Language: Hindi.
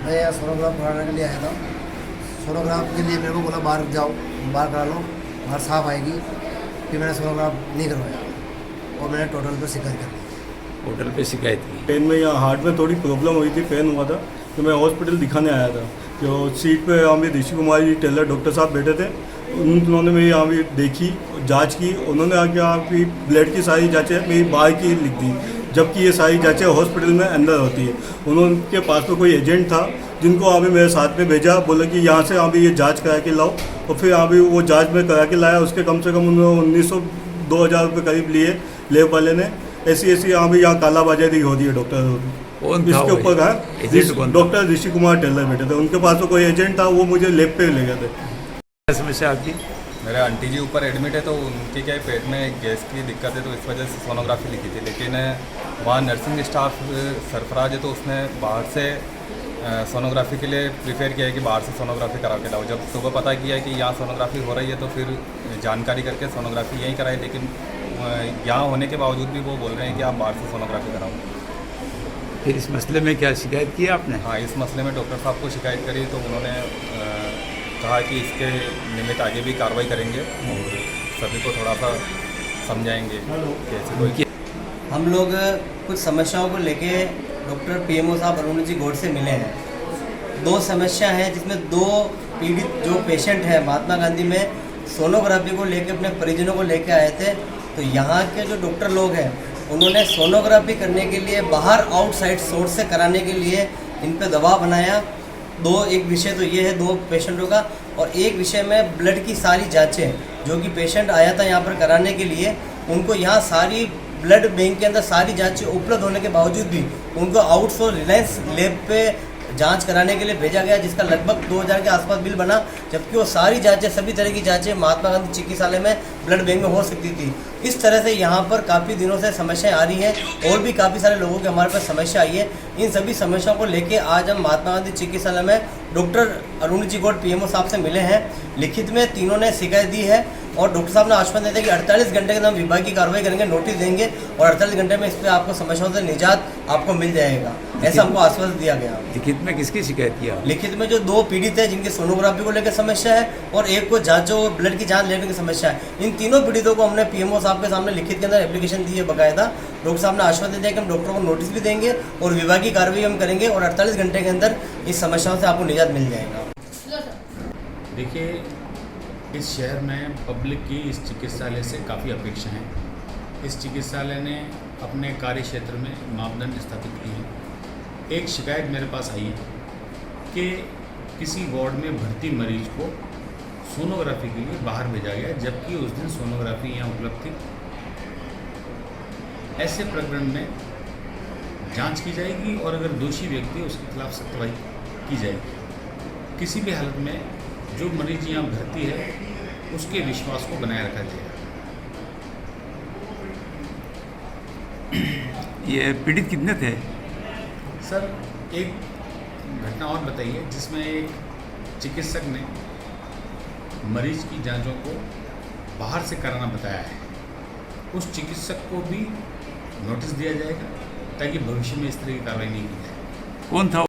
मैं यहाँ सोनोग्राफ कराने के लिए आया था। सोनोग्राफ के लिए मेरे को बोला बाहर जाओ, बाहर करा लो, बाहर साफ आएगी। फिर मैंने सोनोग्राफ नहीं करवाया और मैंने टोटल पे शिकायत कर दी। होटल पे शिकायत की। पेन में या हार्ट में थोड़ी प्रॉब्लम हुई थी, पेन हुआ था, तो मैं हॉस्पिटल दिखाने आया था। जो सीट पे यहाँ भी ऋषि कुमार जी टेलर डॉक्टर साहब बैठे थे, उन्होंने मेरी यहाँ भी देखी, जांच की। उन्होंने आके आपकी ब्लड की सारी जांचें मेरी बाहर की लिख दी, जबकि ये सारी जांचें हॉस्पिटल में अंदर होती है। उनके पास में कोई एजेंट था जिनको यहाँ भी मेरे साथ में भेजा, बोला कि यहाँ से यहाँ भी ये जाँच करा के लाओ। और फिर यहाँ भी वो जाँच में करा के लाया। उसके कम से कम उन्होंने 1900-2000 रुपये करीब लिए लैब वाले ने। ऐसी यहाँ भी यहाँ कालाबाजारी हो रही है डॉक्टर इसके ऊपर है। डॉक्टर ऋषि कुमार टेलर बैठे थे, उनके पास तो कोई एजेंट था, वो मुझे लैब पे ले गए थे। क्या समस्या आपकी? मेरे आंटी जी ऊपर एडमिट है, तो उनके क्या है पेट में गैस की दिक्कत है, तो इस वजह से सोनोग्राफी लिखी थी। लेकिन वहाँ नर्सिंग स्टाफ सरफराज है, तो उसने बाहर से सोनोग्राफी के लिए प्रिपेयर किया है कि बाहर से सोनोग्राफी करा के लाओ। जब सुबह पता किया है कि यहाँ सोनोग्राफी हो रही है, तो फिर जानकारी करके सोनोग्राफी यहीं कराई। लेकिन यहाँ होने के बावजूद भी वो बोल रहे हैं कि आप बाहर से सोनोग्राफी कराओ। फिर इस मसले में क्या शिकायत की आपने? हाँ, इस मसले में डॉक्टर साहब को शिकायत करी, तो उन्होंने कहा कि इसके निमित्त आगे भी कार्रवाई करेंगे और सभी को थोड़ा सा समझाएंगे कि ऐसी कोई। हम लोग कुछ समस्याओं को लेके डॉक्टर पीएमओ साहब अरुण जी गौड़ से मिले हैं। 2 समस्या है, जिसमें 2 पीड़ित जो पेशेंट हैं महात्मा गांधी में सोनोग्राफी को लेके अपने परिजनों को लेके आए थे। तो यहाँ के जो डॉक्टर लोग हैं, उन्होंने सोनोग्राफी करने के लिए बाहर आउटसाइड सोर्स से कराने के लिए इन पे दबाव बनाया। एक विषय तो ये है 2 पेशेंटों का, और एक विषय में ब्लड की सारी जांचें जो कि पेशेंट आया था यहाँ पर कराने के लिए, उनको यहाँ सारी ब्लड बैंक के अंदर सारी जांचें उपलब्ध होने के बावजूद भी उनको आउटसोर्स रिलायंस लैब पे जांच कराने के लिए भेजा गया, जिसका लगभग 2000 के आसपास बिल बना। जबकि वो सारी जांचें, सभी तरह की जांचें महात्मा गांधी चिकित्सालय में ब्लड बैंक में हो सकती थी। इस तरह से यहाँ पर काफ़ी दिनों से समस्याएं आ रही हैं और भी काफ़ी सारे लोगों की हमारे पास समस्या आई है। इन सभी समस्याओं को लेके आज हम महात्मा गांधी चिकित्सालय में डॉक्टर अरुण जी गौड़ पीएमओ साहब से मिले हैं। लिखित में तीनों ने शिकायत दी है और डॉक्टर साहब ने आश्वासन दिया कि 48 घंटे के अंदर हम विभागीय कार्रवाई करेंगे, नोटिस देंगे और 48 घंटे में इस पर आपको समस्याओं से निजात आपको मिल जाएगा, ऐसा हमको आश्वासन दिया गया। लिखित में किसकी शिकायत किया? लिखित में जो 2 पीड़ित हैं जिनकी सोनोग्राफी को लेकर समस्या है और एक को जांचों ब्लड की जांच लेने की समस्या है, इन तीनों पीड़ितों को हमने पीएमओ साहब के सामने लिखित के अंदर एप्लीकेशन दी है बकायदा। डॉक्टर साहब ने आश्वासन दिया कि हम डॉक्टरों को नोटिस भी देंगे और विभागीय कार्रवाई हम करेंगे और 48 घंटे के अंदर इस समस्याओं से आपको निजात मिल जाएगा। देखिए, इस शहर में पब्लिक की इस चिकित्सालय से काफ़ी अपेक्षा है। इस चिकित्सालय ने अपने कार्य क्षेत्र में मापदंड स्थापित किए हैं। एक शिकायत मेरे पास आई है कि किसी वार्ड में भर्ती मरीज को सोनोग्राफी के लिए बाहर भेजा गया, जबकि उस दिन सोनोग्राफी यहाँ उपलब्ध थी। ऐसे प्रकरण में जांच की जाएगी और अगर दोषी व्यक्ति उसके खिलाफ सख्त कार्रवाई की जाएगी। किसी भी हालत में जो मरीज यहाँ भर्ती है उसके विश्वास को बनाए रखा जाएगा। ये पीड़ित कितने थे? सर, एक घटना और बताइए जिसमें एक चिकित्सक ने मरीज की जांचों को बाहर से कराना बताया है। उस चिकित्सक को भी नोटिस दिया जाएगा ताकि भविष्य में इस तरह की कार्रवाई नहीं की जाए। कौन था?